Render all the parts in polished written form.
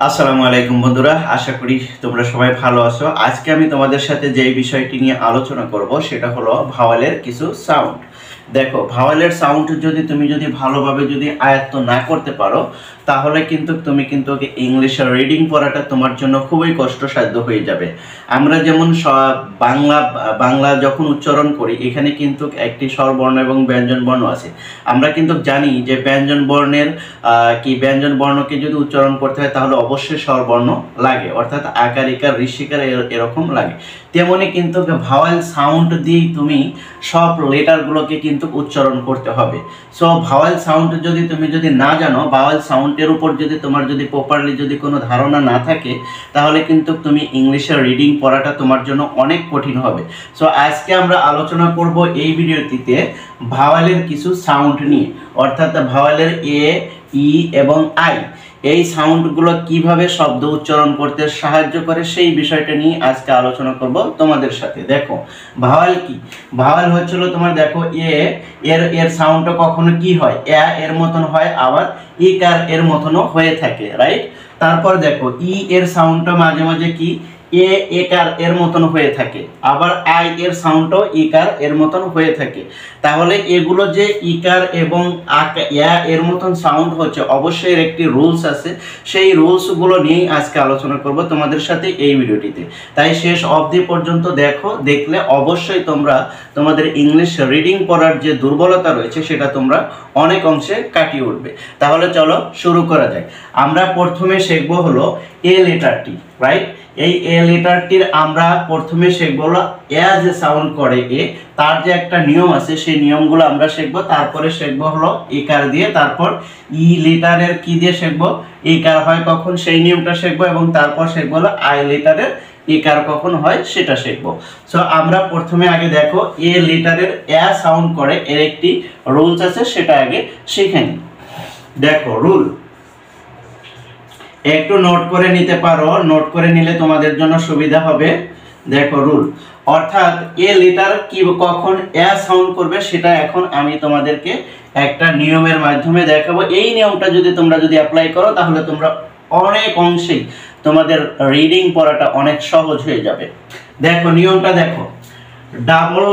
আসসালামু আলাইকুম বন্ধুরা, আশা করি তোমরা সবাই ভালো আছো। আজকে আমি তোমাদের সাথে যে বিষয়টি নিয়ে আলোচনা করব সেটা হলো ভাওয়ালের কিছু সাউন্ড। দেখো, ভাওয়ালের সাউন্ড তুমি ভালোভাবে আয়ত্ত না করতে পারো তাহলে তুমি ইংলিশে রিডিং পড়াটা তোমার জন্য খুবই কষ্টসাধ্য হয়ে যাবে। আমরা যেমন বাংলা যখন উচ্চারণ করি এখানে কিন্তু একটি স্বরবর্ণ এবং ব্যঞ্জন বর্ণ আছে। আমরা কিন্তু জানি যে ব্যঞ্জন ব্যঞ্জন বর্ণকে যদি উচ্চারণ করতে হয় তাহলে অবশ্যই স্বরবর্ণ লাগে, অর্থাৎ আকার ইকার ঋষিকার এরকম লাগে। তেমনি কিন্তু ভাওয়াল সাউন্ড দিয়ে তুমি সব লেটারগুলোকে কিন্তু উচ্চারণ করতে হবে। সো ভাওয়াল সাউন্ড তুমি না জানো, ভাওয়াল সাউন্ডের উপর তোমার প্রপারলি কোনো ধারণা না থাকে তাহলে কিন্তু তুমি ইংলিশের রিডিং পড়াটা তোমার জন্য অনেক কঠিন হবে। সো আজকে আমরা আলোচনা করব এই ভিডিওটিতে ভাওয়ালের কিছু সাউন্ড নিয়ে, অর্থাৎ ভাওয়ালের এ, ই এবং আই এই সাউন্ডগুলো কিভাবে শব্দ উচ্চারণ করতে সাহায্য করে সেই বিষয়টা নিয়ে আজকে আলোচনা করব তোমাদের সাথে। দেখো, ভাওয়াল কি? ভাওয়াল হচ্ছিল তোমার দেখো এর সাউন্ডটা কখনো কি হয়, এর মতন হয়, আবার ইকার এর মতনও হয়ে থাকে, রাইট? তারপর দেখো ই এর সাউন্ডটা মাঝে মাঝে কি একার এর মতন হয়ে থাকে, আবার আই এর সাউন্ডটাও ইকার এর মতন হয়ে থাকে। তাহলে এগুলো যে ইকার এবং এর মতন সাউন্ড হচ্ছে, অবশ্যই এর একটি রুলস আছে। সেই রুলসগুলো নিয়েই আজকে আলোচনা করব তোমাদের সাথে এই ভিডিওটিতে। তাই শেষ অবধি পর্যন্ত দেখলে অবশ্যই তোমাদের ইংলিশ রিডিং পড়ার যে দুর্বলতা রয়েছে সেটা তোমরা অনেক অংশে কাটিয়ে উঠবে। তাহলে চলো শুরু করা যায়। আমরা প্রথমে শিখবো হলো এ লেটারটি, রাইট? এই এ লেটারটির আমরা প্রথমে শিখবো হলো যে সাউন্ড করে এ, তার যে একটা নিয়ম আছে সেই নিয়মগুলো আমরা শিখবো। তারপরে শিখবো হলো ইকার দিয়ে, তারপর ই লেটারের কি দিয়ে শিখবো, ইকার হয় কখন সেই নিয়মটা শিখবো, এবং তারপর শিখবো হলো আই লেটারের ইকার কখন হয় সেটা শিখবো। সো আমরা প্রথমে আগে দেখো এ লেটারের এ সাউন্ড করে এর একটি রুলস আছে, সেটা আগে শিখে নিই। দেখো রুল একটু নোট করে নিতে পারো, নোট করে নিলে তোমাদের জন্য সুবিধা হবে। দেখো রুল অর্থাৎ এ লেটার কি কখন এ সাউন্ড করবে সেটা এখন আমি তোমাদেরকে একটা নিয়মের মাধ্যমে দেখাবো। এই নিয়মটা তোমরা অ্যাপ্লাই করো তাহলে তোমরা অনেক অংশেই তোমাদের রিডিং পড়াটা অনেক সহজ হয়ে যাবে। দেখো নিয়মটা দেখো, ডাবল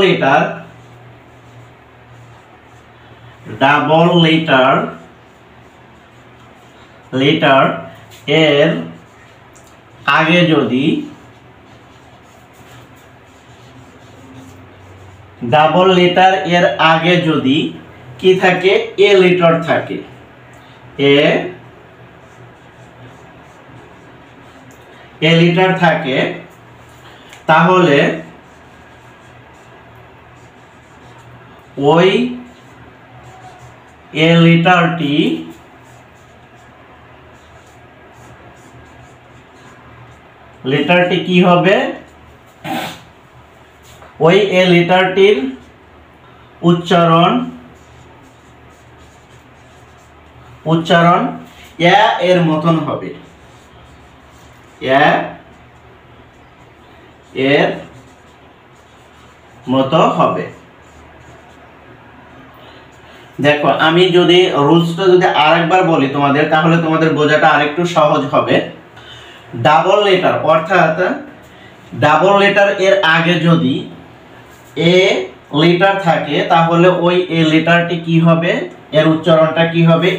লেটার এর আগে যদি ডাবল লেটার এর আগে যদি কি থাকে, এ লেটার থাকে, এ লেটার থাকে, তাহলে ওই এ লেটারটি কি হবে, ওই এ লেটারটির উচ্চারণ এর মতন হবে, এর মতো হবে। দেখো আমি রুলসটা আরেকবার বলি তোমাদের, তাহলে তোমাদের বোঝাটা আরেকটু সহজ হবে। ডাবল লেটার অর্থাৎ ডাবল লেটার এর আগে যদি এ লেটার থাকে তাহলে ওই এ লেটারটি কি হবে, এর উচ্চারণটা কি হবে,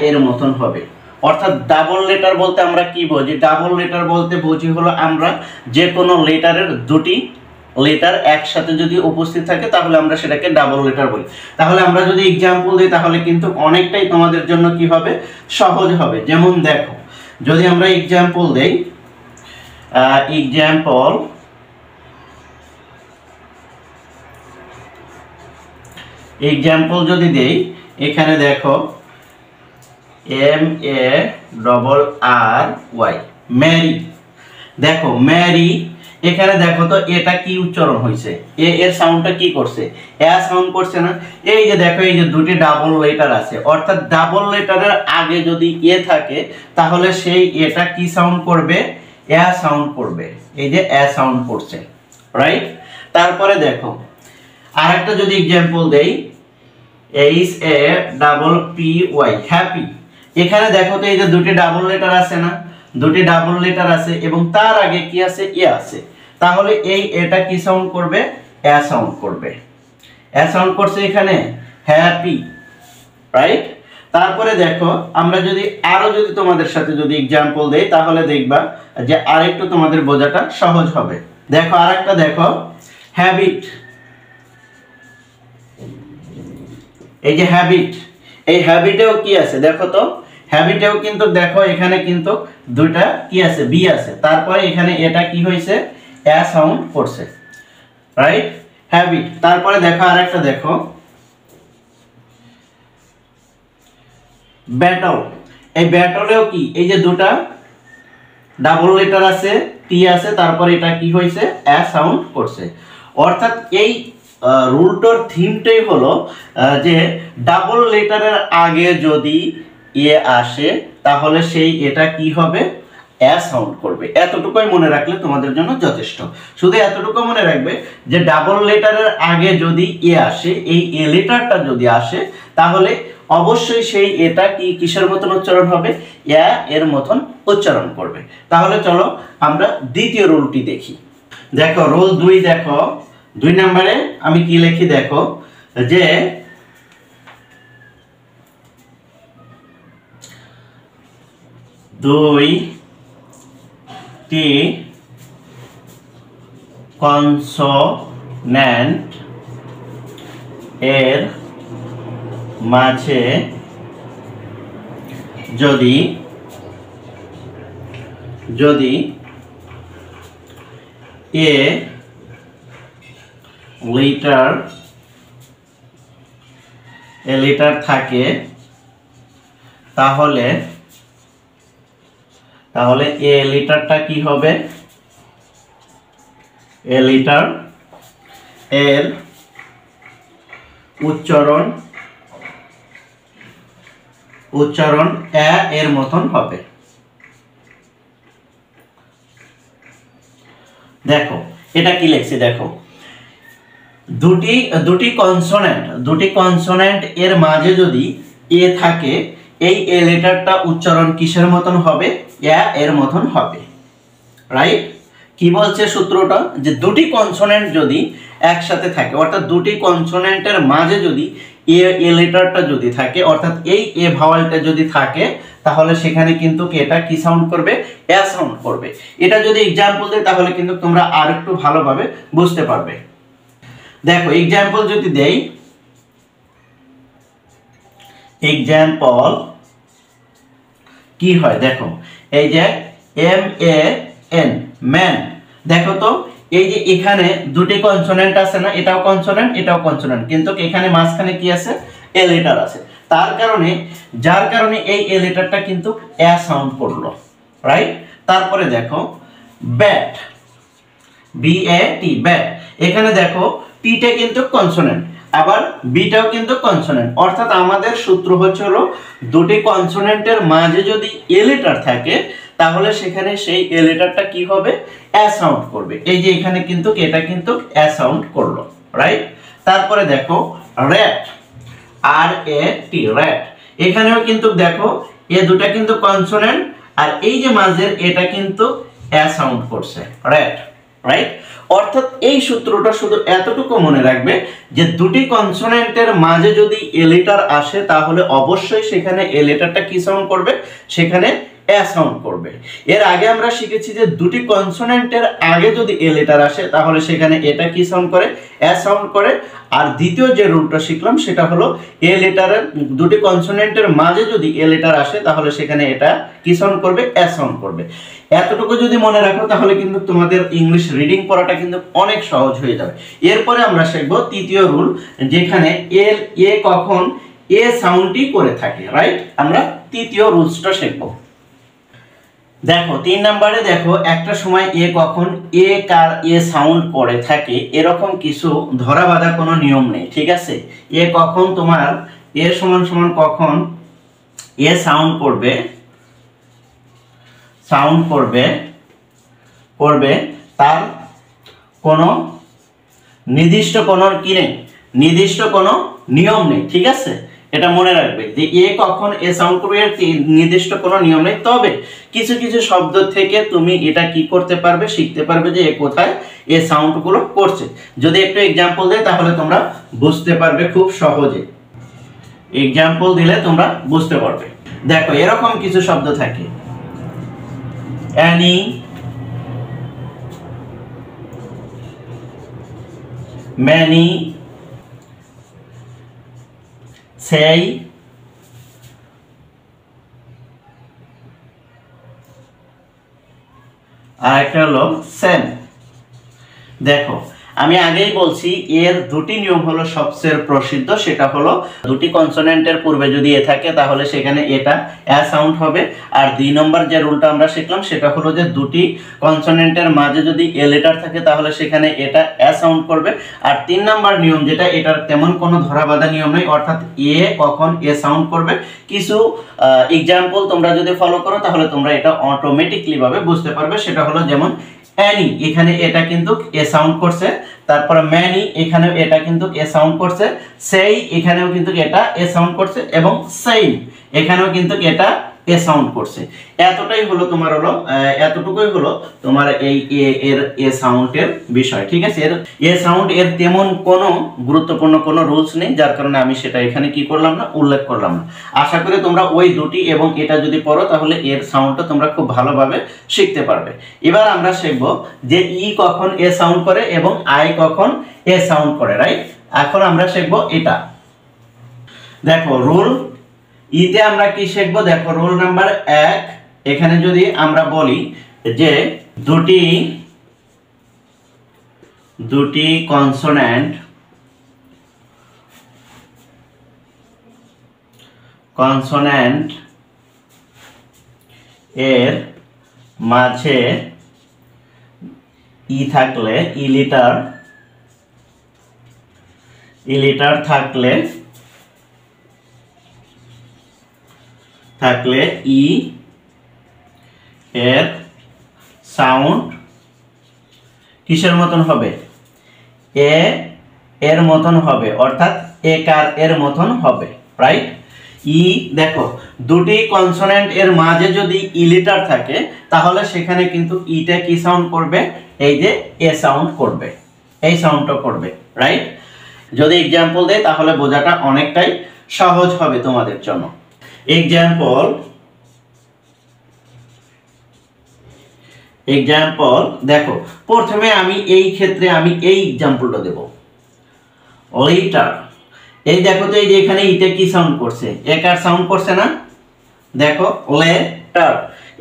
এর মতন হবে। অর্থাৎ ডাবল লেটার বলতে আমরা কি বুঝি? ডাবল লেটার বলতে বুঝি হলো আমরা যে কোনো লেটারের দুটি লেটার একসাথে যদি উপস্থিত থাকে তাহলে আমরা সেটাকে ডাবল লেটার বলি। তাহলে আমরা যদি এক্সাম্পল দিই তাহলে কিন্তু অনেকটাই তোমাদের জন্য কি হবে, সহজ হবে। যেমন দেখো, যদি আমরা এক্সাম্পল দেই, এক্সাম্পল যদি দেই, এখানে দেখো MARRY ম্যারি। দেখো ম্যারি, এখানে দেখো তো এটা কি উচ্চারণ হয়েছে, এর সাউন্ডটা কি করছে, সাউন্ড করছে না? এই যে দেখো, এই যে দুটি ডাবল লেটার আছে, অর্থাৎ ডাবল লেটারের আগে যদি থাকে তাহলে সেই এটা কি সাউন্ড করবে, সাউন্ড করবে। এই যে সাউন্ড করছে, রাইট? তারপরে দেখো আরেকটা যদি एग्जांपल দেই, HAPPY হ্যাপি। এখানে দেখো তো এই যে দুটি ডাবল লেটার আছে না, দুটি ডাবল লেটার আছে এবং তার আগে কি আছে এ আছে, তাহলে এই এটা কি সাউন্ড করবে এ সাউন্ড করবে। এ সাউন্ড করছে এখানে হ্যাপি, রাইট। তারপরে দেখো আমরা যদি আরো যদি তোমাদের সাথে যদি एग्जांपल দেই তাহলে দেখবা যে আরেকটু তোমাদের বোঝাটা সহজ হবে। দেখো আরেকটা দেখো হ্যাবিট, এই যে হ্যাবিট, এই হ্যাবিটেও কি আছে দেখো তো, হ্যাবিটেও কিন্তু দেখো এখানে কিন্তু দুইটা কি আছে বি আছে, তারপরে এখানে এটা কি হইছে এ সাউন্ড করছে, রাইট হ্যাবিট। তারপরে দেখো আরেকটা দেখো ব্যাটল, এই ব্যাটলেও কি এই যে দুটা ডাবল লেটার আছে টি আছে, তারপরে এটা কি হইছে এ সাউন্ড করছে। অর্থাৎ এই রুলটার থিমটাই হলো যে ডাবল লেটারের আগে যদি এ আসে তাহলে সেই এটা কি হবে এ সাউন্ড করবে। এতটুকুই মনে রাখলে তোমাদের জন্য যথেষ্ট। শুধু এতটুকু মনে রাখবে যে ডাবল লেটারের আগে যদি এ আসে, এই এ লেটারটা যদি আসে তাহলে অবশ্যই সেই এটা কি কিসের মতন উচ্চারণ হবে এ এর মতন উচ্চারণ করবে। তাহলে চলো আমরা দ্বিতীয় রুলটি দেখি। দেখো রুল 2 দেখো 2 নম্বরে আমি কি লিখি দেখো যে দুইটি কনসোন্যান্ট এর মাঝে যদি এ লেটার থাকে তাহলে এ লেটারটা কি হবে, এ লেটার এর উচ্চারণ এ এর মতন হবে। দেখো এটা কি লিখছি দেখো দুটি কনসোন্যান্ট এর মাঝে যদি এ থাকে এই এ লেটারটা উচ্চারণ কিসের মতন হবে এ এর মতন হবে, রাইট। কি বলছে সূত্রটা যে দুটি কনসোন্যান্ট যদি একসাথে থাকে অর্থাৎ দুটি কনসোন্যান্টের মাঝে যদি এ লেটারটা যদি থাকে অর্থাৎ এই এ ভাওয়ালটা যদি থাকে তাহলে সেখানে কিন্তু এটা কি সাউন্ড করবে এ সাউন্ড করবে। এটা যদি एग्जांपल দেই তাহলে কিন্তু তোমরা আরেকটু ভালোভাবে বুঝতে পারবে। দেখো एग्जांपल যদি দেই, एग्जांपल কি হয় দেখো এই যে এম এ এন ম্যান, দেখো তো এই যে এখানে দুটি কনসোন্যান্ট আছে না, এটাও কনসোন্যান্ট কিন্তু এখানে মাঝখানে কি আছে এ লেটার আছে, যার কারণে এই এ লেটারটা কিন্তু এ সাউন্ড করলো, রাইট। তারপরে দেখো bat, B A T bat, এখানে দেখো টিটা কিন্তু কনসোন্যান্ট আবার বিটাও কিন্তু কনসোন্যান্ট, অর্থাৎ আমাদের সূত্র হচ্ছে হলো দুটি কনসোন্যান্টের মাঝে যদি এ লেটার থাকে তাহলে সেখানে সেই এ লেটারটা কি হবে এ সাউন্ড করবে। এই যে এখানে কিন্তু এটা কিন্তু এ সাউন্ড করলো, রাইট। তারপরে দেখো র্যাট, আর এ টি র্যাট, এখানেও কিন্তু দেখো এ দুটা কিন্তু কনসোন্যান্ট আর এই যে মাঝের এটা কিন্তু এ সাউন্ড করছে র্যাট, রাইট। অর্থাৎ এই সূত্রটা শুধু এতটুকু মনে রাখবে যে দুটি কনসোন্যান্টের মাঝে যদি এ লেটার আসে তাহলে অবশ্যই সেখানে এ লেটারটা কি সাউন্ড করবে সেখানে এ সাউন্ড করবে। এর আগে আমরা শিখেছি যে দুটি কনসোন্যান্টের আগে যদি এ লেটার আসে তাহলে সেখানে এটা কি সাউন্ড করে এ সাউন্ড করে। আর দ্বিতীয় যে রুলটা শিখলাম সেটা হলো এ লেটারের দুটি কনসোন্যান্টের মাঝে যদি এ লেটার আসে তাহলে সেখানে এটা কি সাউন্ড করবে এ সাউন্ড করবে। এতটুকু যদি মনে রাখো তাহলে কিন্তু তোমাদের ইংলিশ রিডিং পড়াটা কিন্তু অনেক সহজ হয়ে যাবে। এরপরে আমরা শিখব তৃতীয় রুল, যেখানে এ কখন এ সাউন্ডটি করে থাকে, রাইট। আমরা তৃতীয় রুলসটা শিখব। দেখো 3 নম্বরে দেখো একটা সময় এ কখন এ সাউন্ড করে থাকে এরকম কিছু ধরা বাঁধা কোনো নিয়ম নেই, ঠিক আছে। এ কখন তোমার এ সমান সমান কখন এ সাউন্ড করবে তার কোনো নির্দিষ্ট কোনো কি নেই, নির্দিষ্ট কোনো নিয়ম নেই, ঠিক আছে। এটা মনে রাখবে যে এ কখন এ সাউন্ড করবে এর নির্দিষ্ট কোনো নিয়ম নেই, তবে কিছু কিছু শব্দ থেকে তুমি এটা কি করতে পারবে, শিখতে পারবে যে এ কোথায় এ সাউন্ডগুলো করছে। যদি একটু এক্সাম্পল দেয় তাহলে তোমরা বুঝতে পারবে খুব সহজে। এক্সাম্পল দিলে তোমরা বুঝতে পারবে। দেখো এরকম কিছু শব্দ থাকে, অ্যানি, ম্যানি, সেই, আর একটা হলো সেন। দেখো আমি আগেই বলছি এর দুটি নিয়ম হলো সবচেয়ে প্রসিদ্ধ, সেটা হলো দুটি কনসোনেন্টের পূর্বে যদি এ থাকে তাহলে সেখানে এটা এ সাউন্ড হবে, আর 2 নম্বর যে রুলটা আমরা শিখলাম সেটা হলো যে দুটি কনসোনেন্টের মাঝে যদি এ লেটার থাকে তাহলে সেখানে এটা এ সাউন্ড করবে। আর 3 নম্বর নিয়ম যেটা, এটার তেমন কোনো ধরাবাঁধা নিয়ম নেই, অর্থাৎ এ কখন এ সাউন্ড করবে কিছু এক্সাম্পল তোমরা যদি ফলো করো তাহলে তোমরা এটা অটোমেটিকলি ভাবে বুঝতে পারবে। সেটা হলো যেমন অ্যানি, এখানে এটা কিন্তু এ সাউন্ড করছে, তারপরে ম্যানি এখানেও এটা কিন্তু এ সাউন্ড করছে, সেই এখানেও কিন্তু এটা এ সাউন্ড করছে, এবং সেইম এখানেও কিন্তু এটা এ সাউন্ড করছে। এতটাই হলো তোমার হলো এতটুকুই হলো তোমার এই এর এ সাউন্ডের বিষয়, ঠিক আছে। এর এ সাউন্ড এর তেমন কোনো গুরুত্বপূর্ণ কোনো রুলস নেই, যার কারণে আমি সেটা এখানে কি করলাম না, উল্লেখ করলাম না। আশা করি তোমরা ওই দুটি এবং এটা যদি পড়ো তাহলে এর সাউন্ডটা তোমরা খুব ভালোভাবে শিখতে পারবে। এবার আমরা শিখব যে ই কখন এ সাউন্ড করে এবং আই কখন এ সাউন্ড করে, রাইট। এখন আমরা শিখব এটা। দেখো রুল ইতে আমরা কি শিখব, দেখো রুল নাম্বার 1, এখানে যদি আমরা বলি যে দুটি কনসোনেন্ট এর মাঝে ই থাকলে ই লিটার থাকলে ই এর সাউন্ড কিসের মতন হবে, এ এর মতন হবে, অর্থাৎ একার এর মতন হবে, রাইট। ই দেখো দুটি কনসোনেন্ট এর মাঝে যদি ই লিটার থাকে তাহলে সেখানে কিন্তু ইটা কি সাউন্ড করবে, এই যে এ সাউন্ড করবে, এই সাউন্ডটা করবে, রাইট। যদি এক্সাম্পল দেয় তাহলে বোঝাটা অনেকটাই সহজ হবে তোমাদের জন্য। এক্সাম্পল দেখো প্রথমে আমি এই ক্ষেত্রে আমি এই এক্সাম্পলটা দেব, লিটার। এই দেখো তো এই যে এখানে ইটা কি সাউন্ড করছে, একার সাউন্ড করছে না, দেখো লেটার।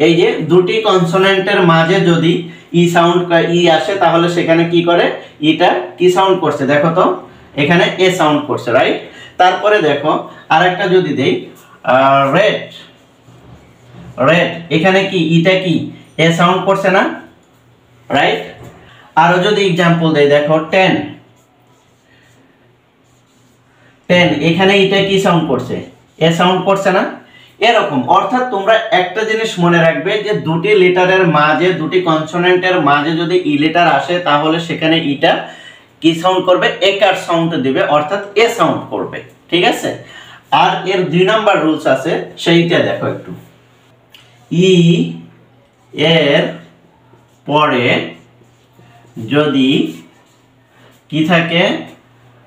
এই যে দুটি কনসোনেন্টের মাঝে যদি ই সাউন্ড ই আসে তাহলে সেখানে কি করে, ইটা কি সাউন্ড করছে, দেখো তো এখানে এ সাউন্ড করছে, রাইট। তারপরে দেখো আরেকটা যদি দেই রেড, এখানে কি ইটা কি এ সাউন্ড করছে না, রাইট। আরো যদি এক্সাম্পল দেই দেখো 10, এখানে এটা কি সাউন্ড করছে, এ সাউন্ড করছে না। এরকম অর্থাৎ তোমরা একটা জিনিস মনে রাখবে যে দুটি লেটারের মাঝে দুটি কনসোনেন্টের মাঝে যদি ই লেটার আসে তাহলে সেখানে ইটা কি সাউন্ড করবে, একার সাউন্ড দিবে, অর্থাৎ এ সাউন্ড করবে, ঠিক আছে। আর এর 2 নাম্বার রুলস আছে, সেইটা দেখো একটু। ই এর পরে যদি কি থাকে,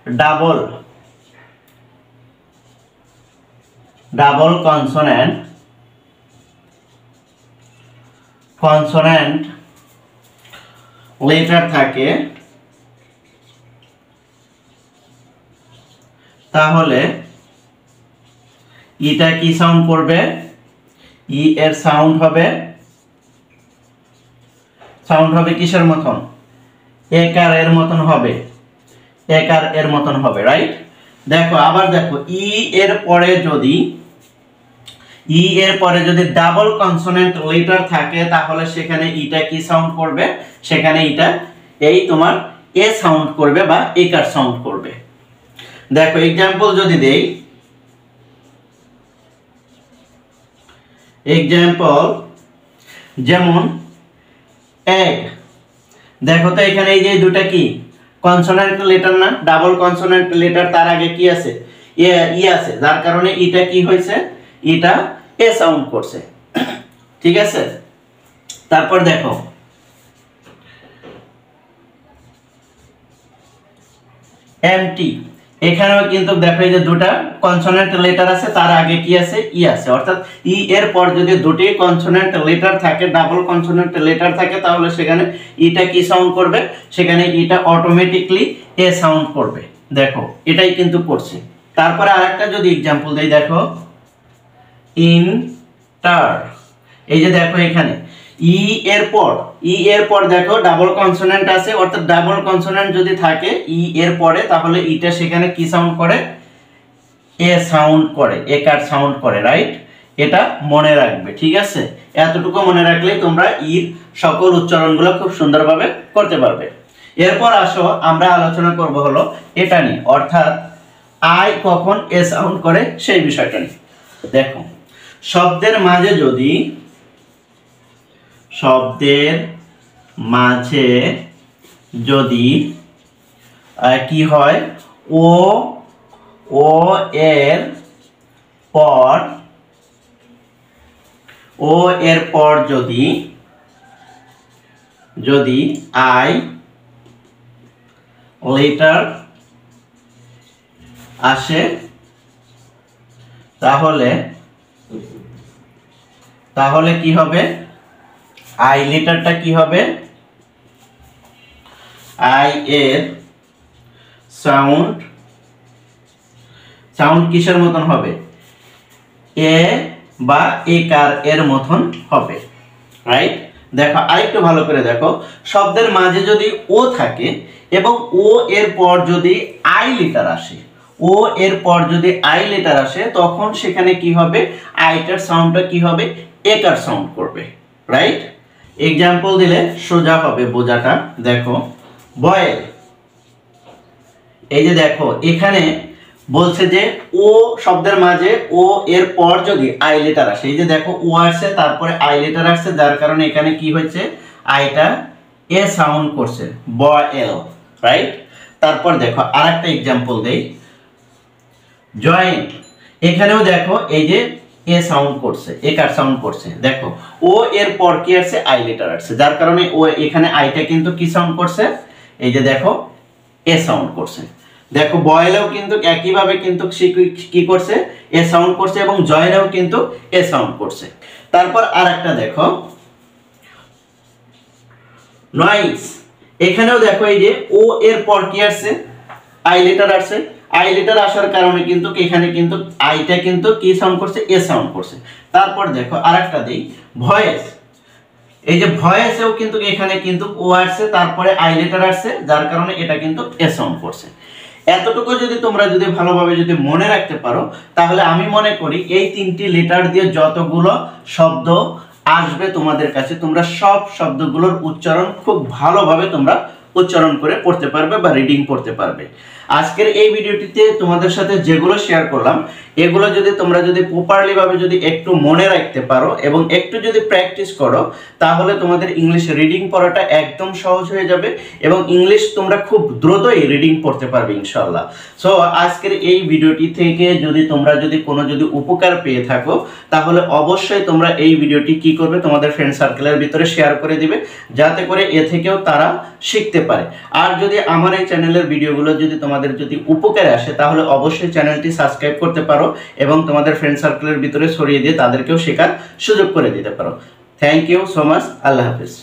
ডাবল কনসোনেন্ট লেটার থাকে তাহলে ইটা কি সাউন্ড করবে, ই এর সাউন্ড হবে কিসের মতন, একার এর মতন হবে, রাইট। দেখো আবার দেখো ই এর পরে যদি ডাবল কনসোনেন্ট লেটার থাকে তাহলে সেখানে ইটা কি সাউন্ড করবে, সেখানে ইটা এই তোমার এ সাউন্ড করবে বা একার সাউন্ড করবে। দেখো এক্সাম্পল যদি দেই, যেমন এগ, দেখো তো এখানে এই যে দুটা কি কনসোনেন্ট লেটার না, ডাবল কনসোনেন্ট লেটার, তার আগে কি আছে ই আছে, যার কারণে এটা কি হয়েছে, এটা এ সাউন্ড করছে। ঠিক আছে, তারপর দেখো এমটি, এখানেও কিন্তু দেখো এই যে দুটা কনসোনেন্ট লেটার আছে, তার আগে কি আছে, ই আছে, অর্থাৎ ই এর পর যদি দুটি কনসোনেন্ট লেটার থাকে, ডাবল কনসোনেন্ট লেটার থাকে, তাহলে সেখানে ইটা কি সাউন্ড করবে, সেখানে ইটা অটোমেটিকলি এ সাউন্ড করবে। দেখো এটাই কিন্তু করছে। তারপরে আরেকটা যদি एग्जांपल দেই, দেখো ইন্টার, এই যে দেখো এখানে ই এর পর দেখো ডাবল কনসোনেন্ট আছে, অর্থাৎ ডাবল কনসোনেন্ট যদি থাকে ই এর পরে, তাহলে ইটা সেখানে কি সাউন্ড করে, এ সাউন্ড করে, এ কার সাউন্ড করে, রাইট? এটা মনে রাখবে, ঠিক আছে? এতটুকু মনে রাখলেই তোমরা ইর সকল উচ্চারণগুলো খুব সুন্দরভাবে করতে পারবে। এরপর আসো আমরা আলোচনা করব হলো এটা নিয়ে, অর্থাৎ আই কখন এ সাউন্ড করে সেই বিষয়টা নিয়ে। দেখো শব্দের মাঝে যদি কি হয়, ও এর পর যদি আই লেটার আসে, তাহলে কি হবে, আই লেটারটা কি হবে, আই এর সাউন্ড কিসের মতন হবে, এ বা এ কার এর মতন হবে, রাইট? দেখো আরেকটু ভালো করে দেখো, শব্দের মাঝে যদি ও থাকে এবং ও এর পর যদি আই লেটার আসে, ও এর পর যদি আই লেটার আসে, তখন সেখানে কি হবে, আইটার সাউন্ডটা কি হবে, একার সাউন্ড করবে, রাইট? एग्जांपल দিলে সোজা হবে বোঝাটা। দেখো বয়েল, এই যে দেখো এখানে বলছে যে ও শব্দের মাঝে ও এর পর যদি আই লেটার আসে, এই যে দেখো ও আসছে, তারপরে আই লেটার আসছে, যার কারণে এখানে কি হয়েছে, আইটা এ সাউন্ড করছে, বয়েল, রাইট? তারপর দেখো আরেকটা एग्जांपल দেই, জয়েন্ট, এখানেও দেখো এই যে এ সাউন্ড করছে, এ কার সাউন্ড করছে, দেখো ও এর পর কি আসছে, আই লেটার আসছে, যার কারণে ও এখানে আইটা কিন্তু কি সাউন্ড করছে, এই যে দেখো এ সাউন্ড করছে। দেখো বয়েলেও কিন্তু একই ভাবে কিন্তু কি করছে, এ সাউন্ড করছে, এবং জয়েলেও কিন্তু এ সাউন্ড করছে। তারপর আরেকটা দেখো নয়েজ, এখানেও দেখো এই যে ও এর পর কি আসছে, আই লেটার আসছে, আই লেটার আসার কারণে কিন্তু এখানে কিন্তু আইটা কিন্তু কি সাউন্ড করছে, এ সাউন্ড করছে। তারপর দেখো আরেকটা দেই, ভয়েস, এই যে ভয়েসেও কিন্তু এখানে কিন্তু ও আসছে, তারপরে আই লেটার আসছে, যার কারণে এটা কিন্তু এ সাউন্ড করছে। এতটুকু যদি তোমরা যদি ভালোভাবে যদি মনে রাখতে পারো, তাহলে আমি মনে করি এই তিনটি লেটার দিয়ে যতগুলো শব্দ আসবে তোমাদের কাছে, তোমরা সব শব্দগুলোর উচ্চারণ খুব ভালোভাবে তোমরা উচ্চারণ করে পড়তে পারবে বা রিডিং করতে পারবে। আজকের এই ভিডিওটিতে তোমাদের সাথে যেগুলো শেয়ার করলাম, এগুলো যদি তোমরা যদি প্রপারলি ভাবে যদি একটু মনে রাখতে পারো এবং একটু যদি প্র্যাকটিস করো, তাহলে তোমাদের ইংলিশ রিডিং পড়াটা একদম সহজ হয়ে যাবে এবং ইংলিশ তোমরা খুব দ্রুতই রিডিং পড়তে পারবে ইনশাআল্লাহ। সো আজকের এই ভিডিওটি থেকে যদি তোমরা যদি কোনো যদি উপকার পেয়ে থাকো, তাহলে অবশ্যই তোমরা এই ভিডিওটি কি করবে, তোমাদের ফ্রেন্ড সার্কেলের ভিতরে শেয়ার করে দিবে, যাতে করে এ থেকেও তারা শিখতে পারে। আর যদি আমার এই চ্যানেলের ভিডিওগুলো যদি তোমাদের যদি উপকারে আসে, তাহলে অবশ্যই চ্যানেলটি সাবস্ক্রাইব করতে পারো এবং তোমাদের ফ্রেন্ড সার্কেলের ভিতরে ছড়িয়ে দিয়ে তাদেরকেও শেখার সুযোগ করে দিতে পারো। থ্যাংক ইউ সো মাচ, আল্লাহ হাফেজ।